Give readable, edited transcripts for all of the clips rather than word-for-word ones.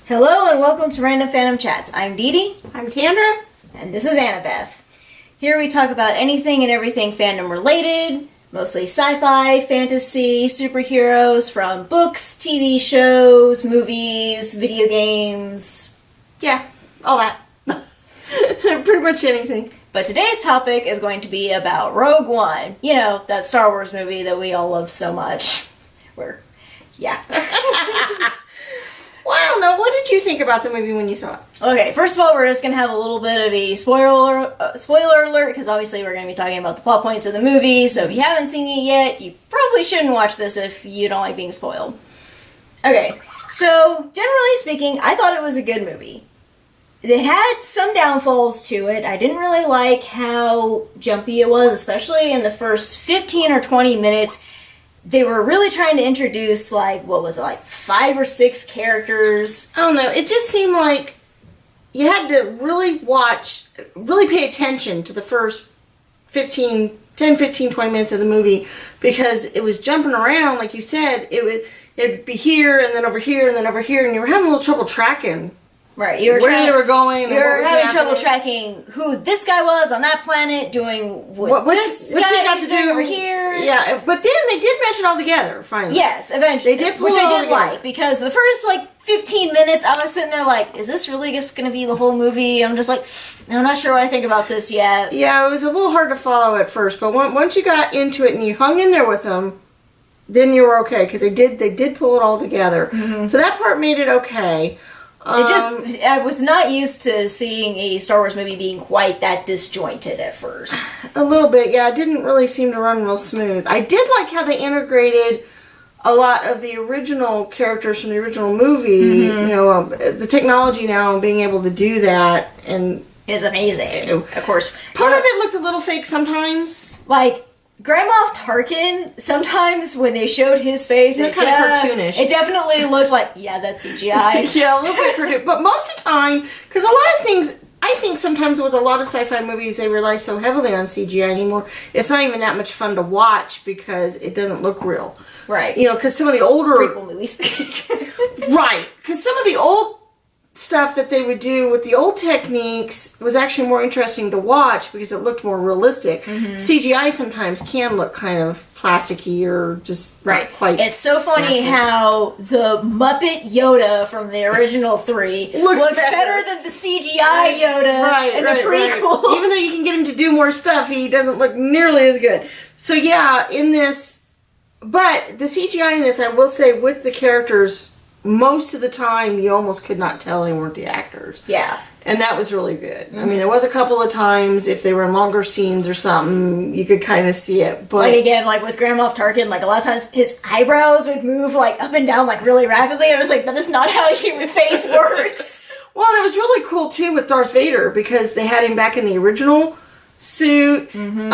Hello and welcome to Random Fandom Chats. I'm Dee Dee. I'm Tandra. And this is Annabeth. Here we talk about anything and everything fandom related, mostly sci-fi, fantasy, superheroes, from books, TV shows, movies, video games. Yeah, all that. Pretty much anything. But today's topic is going to be about Rogue One. You know, that Star Wars movie that we all loved so much. Yeah. Well, I don't know. What did you think about the movie when you saw it? Okay, first of all, we're just going to have a little bit of a spoiler alert, because obviously we're going to be talking about the plot points of the movie, so if you haven't seen it yet, you probably shouldn't watch this if you don't like being spoiled. Okay, so generally speaking, I thought it was a good movie. It had some downfalls to it. I didn't really like how jumpy it was, especially in the first 15 or 20 minutes. They were really trying to introduce, 5 or 6 characters. I don't know. It just seemed like you had to really pay attention to the first 10, 15, 20 minutes of the movie, because it was jumping around, like you said. It'd be here, and then over here, and then over here, and you were having a little trouble tracking. Right, where they were going. You were having trouble tracking who this guy was on that planet, doing what's he got to do over here. Yeah, but then they did mesh it all together. Finally, yes, eventually they did, which I did like, because the first 15 minutes I was sitting there like, is this really just going to be the whole movie? I'm just like, I'm not sure what I think about this yet. Yeah, it was a little hard to follow at first, but once you got into it and you hung in there with them, then you were okay, because they did pull it all together. Mm-hmm. So that part made it okay. I was not used to seeing a Star Wars movie being quite that disjointed at first. A little bit, yeah. It didn't really seem to run real smooth. I did like how they integrated a lot of the original characters from the original movie. Mm-hmm. You know, the technology now and being able to do that is amazing. Of course, part of it looks a little fake sometimes. Grand Moff Tarkin, sometimes when they showed his face, it kind of cartoonish. It definitely looked like, yeah, that's CGI. Yeah, a little bit cartoonish. But most of the time, because a lot of things, I think sometimes with a lot of sci-fi movies, they rely so heavily on CGI anymore, it's not even that much fun to watch because it doesn't look real. Right. You know, because some of the older... prequel movies. Right. Because some of the old stuff that they would do with the old techniques was actually more interesting to watch because it looked more realistic. Mm-hmm. CGI sometimes can look kind of plasticky or just not quite. It's so funny how the Muppet Yoda from the original 3 looks better than the CGI Yoda in the prequels. Right. Even though you can get him to do more stuff, he doesn't look nearly as good. So yeah, in this, but the CGI in this, I will say, with the characters, most of the time, you almost could not tell they weren't the actors. Yeah. And that was really good. Mm-hmm. I mean, there was a couple of times, if they were in longer scenes or something, you could kind of see it. But again, with Grand Moff Tarkin, a lot of times his eyebrows would move, up and down, really rapidly. I was like, that is not how a human face works. Well, and it was really cool, too, with Darth Vader, because they had him back in the original suit. Mm-hmm.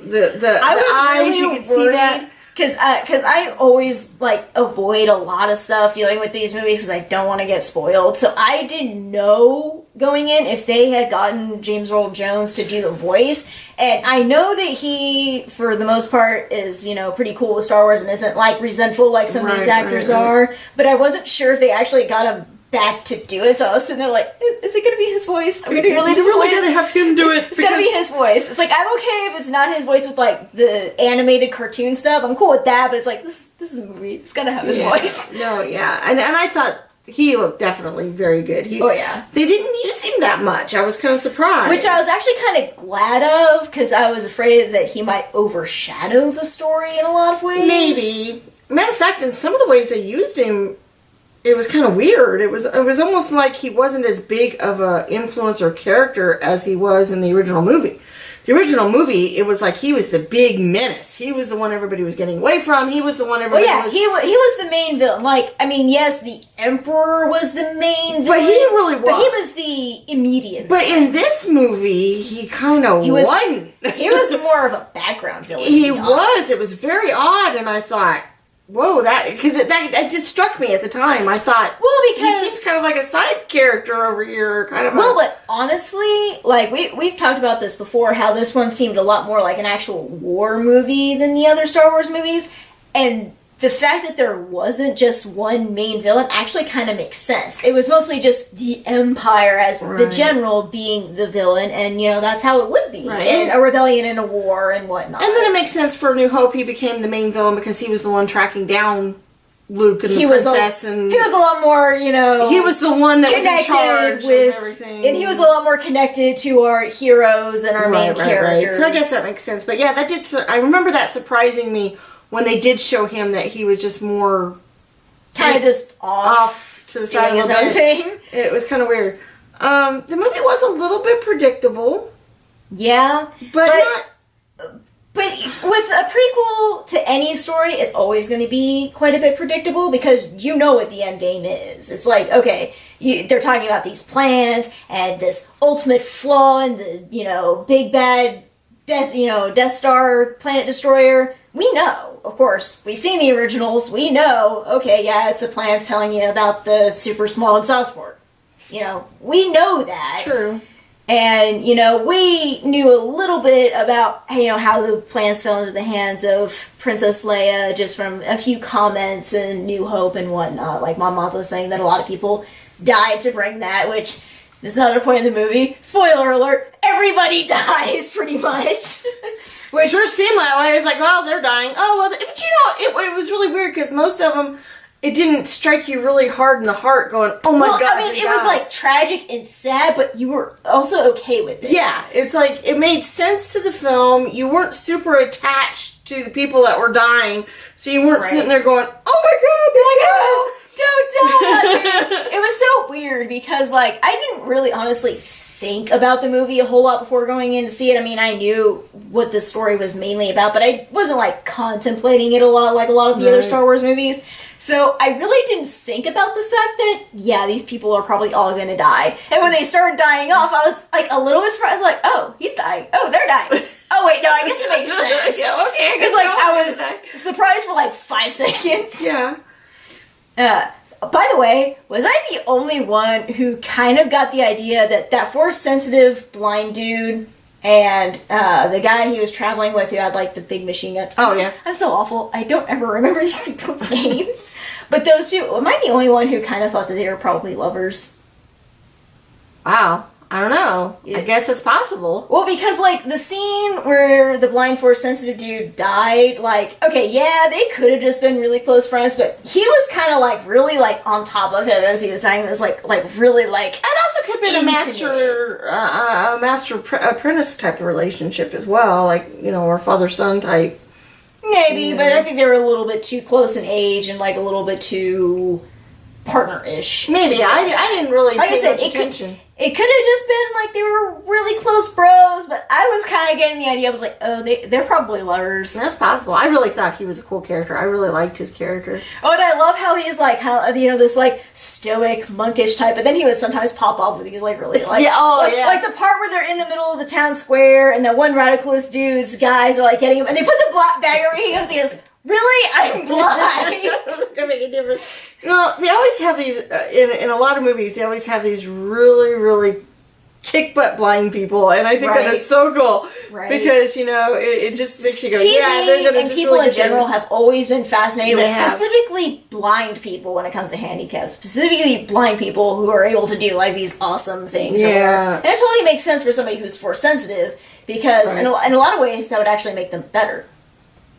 The eyes, really you could see that. Because I always, avoid a lot of stuff dealing with these movies because I don't want to get spoiled. So I didn't know going in if they had gotten James Earl Jones to do the voice. And I know that he, for the most part, is, pretty cool with Star Wars and isn't, resentful like some of these actors are. But I wasn't sure if they actually got him back to do it, so I was sitting there is it going to be his voice? I'm going to be really disappointed. Really going to have him do it. It's going to be his voice. It's I'm okay if it's not his voice with the animated cartoon stuff. I'm cool with that, but it's this is a movie. It's got to have his voice. No, yeah, and I thought he looked definitely very good. They didn't use him that much. I was kind of surprised, which I was actually kind of glad of, because I was afraid that he might overshadow the story in a lot of ways. Maybe. Matter of fact, in some of the ways they used him, it was kind of weird. It was almost like he wasn't as big of an influence or character as he was in the original movie. The original movie, it was like he was the big menace. He was the one everybody was getting away from. He was the one everybody was... he was the main villain. Yes, the Emperor was the main villain. But he really was. But he was the immediate But villain. In this movie, he kind of wasn't. He was more of a background villain. He was. It was very odd, and I thought... Whoa, that just struck me at the time. I thought, because he seems kind of like a side character over here, kind of. But honestly, we've talked about this before, how this one seemed a lot more like an actual war movie than the other Star Wars movies, and the fact that there wasn't just one main villain actually kind of makes sense. It was mostly just the Empire as the general being the villain, and that's how it would be in a rebellion and a war and whatnot. And then it makes sense for A New Hope. He became the main villain because he was the one tracking down Luke and the princess, and he was a lot more, he was the one that was in charge of everything, and he was a lot more connected to our heroes and our main characters. So I guess that makes sense. But yeah, that did. I remember that surprising me when they did show him that he was just more kind of just off to the side of his own thing. It was kind of weird. The movie was a little bit predictable. Yeah, but with a prequel to any story, it's always going to be quite a bit predictable because you know what the end game is. It's like, okay, they're talking about these plans and this ultimate flaw in the, big bad Death Star planet destroyer. We know, of course, we've seen the originals. We know, okay, yeah, it's the plans telling you about the super small exhaust port. We know that. True. And, we knew a little bit about, how the plans fell into the hands of Princess Leia just from a few comments in New Hope and whatnot. Like, Mon Mothma was saying that a lot of people died to bring that, which is not a point in the movie. Spoiler alert, everybody dies, pretty much. Which sure seemed that way. It's like, well, they're dying. Oh, well, but it was really weird because most of them, it didn't strike you really hard in the heart going, oh my God. I mean, it was like tragic and sad, but you were also okay with it. Yeah, it's like, it made sense to the film. You weren't super attached to the people that were dying, so you weren't sitting there going, oh my God, don't die. It was so weird because, I didn't really honestly think about the movie a whole lot before going in to see it. I mean, I knew what the story was mainly about, but I wasn't contemplating it a lot like a lot of the other Star Wars movies. So I really didn't think about the fact that, yeah, these people are probably all going to die. And when they started dying off, I was a little bit surprised, oh, he's dying. Oh, they're dying. Oh, wait, no, I guess it makes sense. Yeah, okay. Because I was surprised for 5 seconds. Yeah. By the way, was I the only one who kind of got the idea that Force-sensitive blind dude and the guy he was traveling with who had the big machine gun? I'm so awful. I don't ever remember these people's names. But those two, am I the only one who kind of thought that they were probably lovers? Wow. I don't know. I guess it's possible. Well, because, the scene where the blind Force-sensitive dude died, okay, yeah, they could have just been really close friends, but he was kind of, really, on top of him as he was dying. It was, really, It also could have been a master-apprentice type of relationship as well, or father-son type. Maybe, but I think they were a little bit too close in age and, a little bit too partner-ish. Maybe. I didn't really pay much attention. It could have just been they were really close bros, but I was kind of getting the idea. I was like, oh, they're probably lovers. That's possible. I really thought he was a cool character. I really liked his character. Oh, and I love how he's this stoic, monkish type, but then he would sometimes pop off with these really the part where they're in the middle of the town square and that one radicalist dude's guys are getting him, and they put the black bag over him. He goes, really? I'm blind. It's gonna make a difference. They always have these in a lot of movies. They always have these really, really kick butt blind people, and I think that is so cool because it just makes you go, TV yeah, they're gonna. And just people really in general have always been fascinated with have. specifically blind people when it comes to handicaps. Specifically, blind people who are able to do these awesome things. Yeah, and it totally makes sense for somebody who's Force sensitive because in a lot of ways that would actually make them better.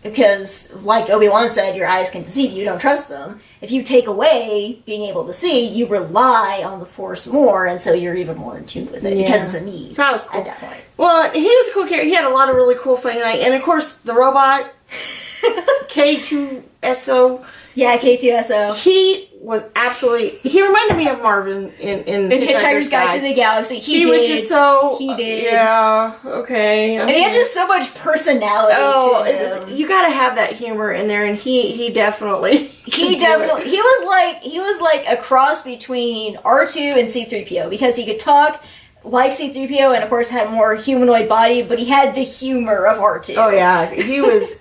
Because, like Obi-Wan said, your eyes can deceive you, don't trust them. If you take away being able to see, you rely on the Force more, and so you're even more in tune with it, because it's a need. So that was cool. At that point. Well, he was a cool character. He had a lot of really cool funny and of course, the robot, K2SO. Yeah, K2SO. He was he reminded me of Marvin in Hitchhiker's Guide to the Galaxy. He was just so... He did. Yeah, okay. And he had just so much personality to him. You gotta have that humor in there, and he definitely... He was like a cross between R2 and C-3PO, because he could talk like C-3PO and of course had more humanoid body, but he had the humor of R2. Oh yeah, he was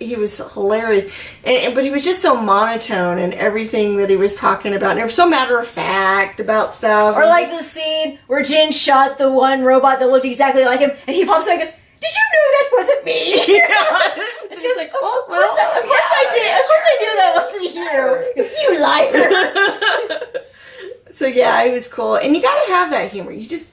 hilarious, but he was just so monotone in everything that he was talking about, and he was so matter of fact about stuff. Or like the scene where Jin shot the one robot that looked exactly like him, and he pops out and goes, "Did you know that wasn't me?" Yeah. And she was like, "Oh, of course I did. Of course I knew that wasn't fire. So yeah, it was cool, and you gotta have that humor. You just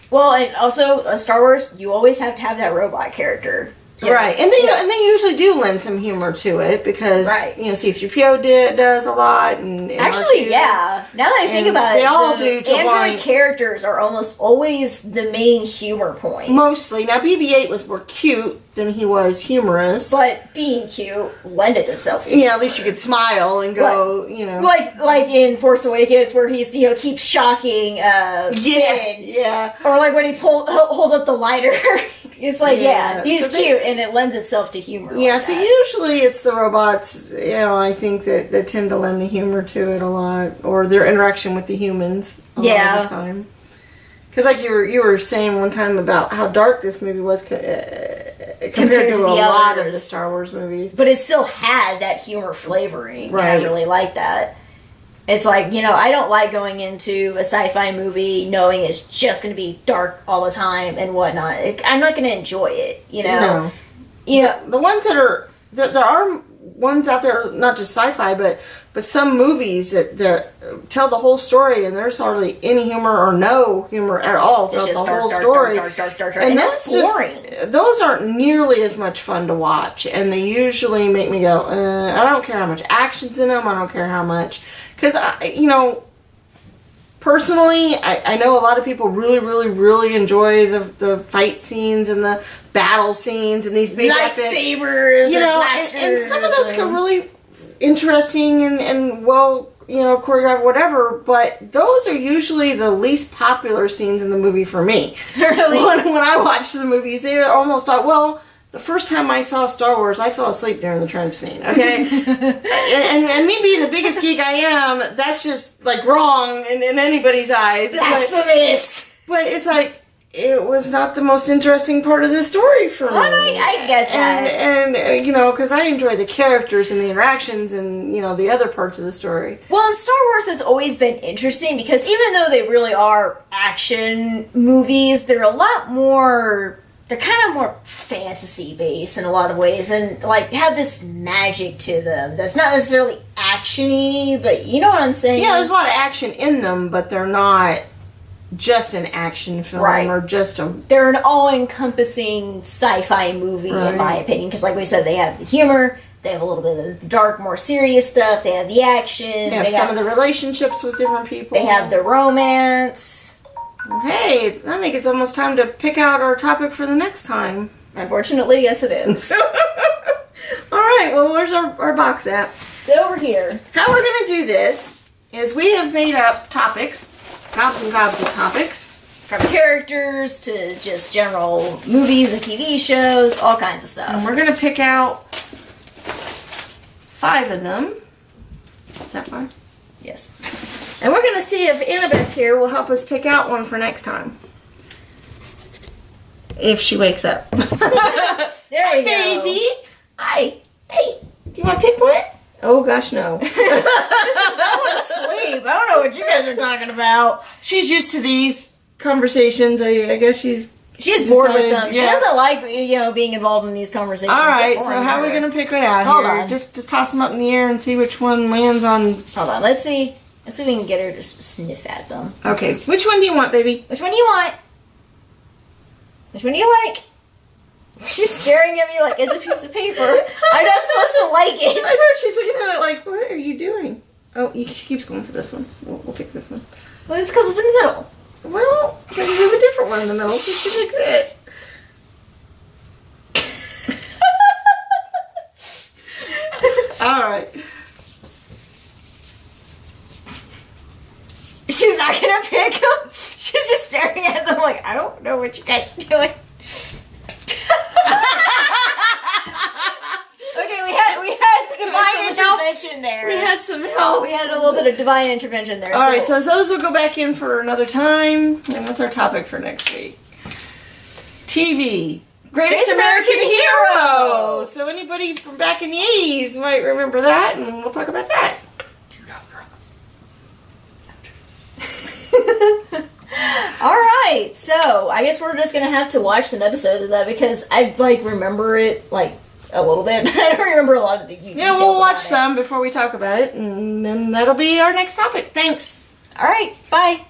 Well, and also Star Wars, you always have to have that robot character. right, and they usually do lend some humor to it because Right. C-3PO does a lot, and Actually, R2. yeah. Now that I think And about they it, all the do to android one- characters are almost always the main humor point. Mostly. Now BB-8 was more cute than he was humorous. But being cute lended itself to yeah, at least you could smile and go, like in Force Awakens where he's keeps shocking yeah, Finn. yeah. Or like when he holds up the lighter. It's like, Yeah. he's So cute and it lends itself to humor. Yeah, like so that. usually it's the robots, I think that tend to lend the humor to it a lot, or their interaction with the humans a lot of the time. Because like you were saying one time about how dark this movie was compared to a lot of the Star Wars movies. But it still had that humor flavoring. Right. And I really like that. It's like, I don't like going into a sci-fi movie knowing it's just going to be dark all the time and whatnot. I'm not going to enjoy it, No. The ones there are ones out there, not just sci-fi, but some movies that tell the whole story, and there's hardly any humor or no humor at all throughout the whole story. Dark. And that's boring. Those aren't nearly as much fun to watch, and they usually make me go, I don't care how much action's in them, I don't care how much, because, personally, I know a lot of people really, really, really enjoy the fight scenes and the battle scenes and these big lightsabers, and some of those can really interesting and well, choreographed, whatever, but those are usually the least popular scenes in the movie for me. Really? When I watch the movies, they're almost like, well, the first time I saw Star Wars, I fell asleep during the trench scene, okay? and me being the biggest geek I am, that's just, like, wrong in anybody's eyes. Blasphemous! But it's like, it was not the most interesting part of the story for me. Well, I get that. And because I enjoy the characters and the interactions and, the other parts of the story. Well, and Star Wars has always been interesting because even though they really are action movies, they're a lot more... They're kind of more fantasy-based in a lot of ways and, have this magic to them that's not necessarily action-y, but you know what I'm saying? Yeah, there's a lot of action in them, but they're not just an action film or just a... They're an all-encompassing sci-fi movie, in my opinion, because like we said, they have the humor, they have a little bit of the dark, more serious stuff, they have the action. They have some of the relationships with different people. They have the romance. Hey, I think it's almost time to pick out our topic for the next time. Unfortunately, yes it is. All right, well, where's our box at? It's over here. How we're going to do this is we have made up topics, gobs and gobs of topics. From characters to just general movies and TV shows, all kinds of stuff. And we're going to pick out 5 of them. Is that 5? Yes. And we're going to see if Annabeth here will help us pick out one for next time. If she wakes up. There we go. Baby! Hi. Hey, do you want to pick one? Oh, gosh, no. I want to sleep. I don't know what you guys are talking about. She's used to these conversations. I guess she's bored with them. She Yeah. doesn't like, being involved in these conversations. All right, They're so boring how are to we her. going to pick it out Hold here? on. Just toss them up in the air and see which one lands on... Hold on. Let's see if we can get her to sniff at them. Okay, which one do you want, baby? Which one do you want? Which one do you like? She's staring at me like it's a piece of paper. I'm not supposed to like I it. know, she's looking at it like, what are you doing? Oh, she keeps going for this one. We'll pick this one. Well, it's because it's in the middle. Well, maybe we have a different one in the middle, so she picks it. All right. She's not gonna pick them. She's just staring at them like, I don't know what you guys are doing. Okay, we had divine intervention there. We had some help. We had a little bit of divine intervention there. All right, so those will go back in for another time. And what's our topic for next week? TV. Greatest American Hero. So anybody from back in the 80s might remember that, and we'll talk about that. All right, so I guess we're just gonna have to watch some episodes of that because I remember it a little bit, but I don't remember a lot of the details. Yeah, we'll watch about it. some before we talk about it, and then that'll be our next topic. Thanks. All right, bye.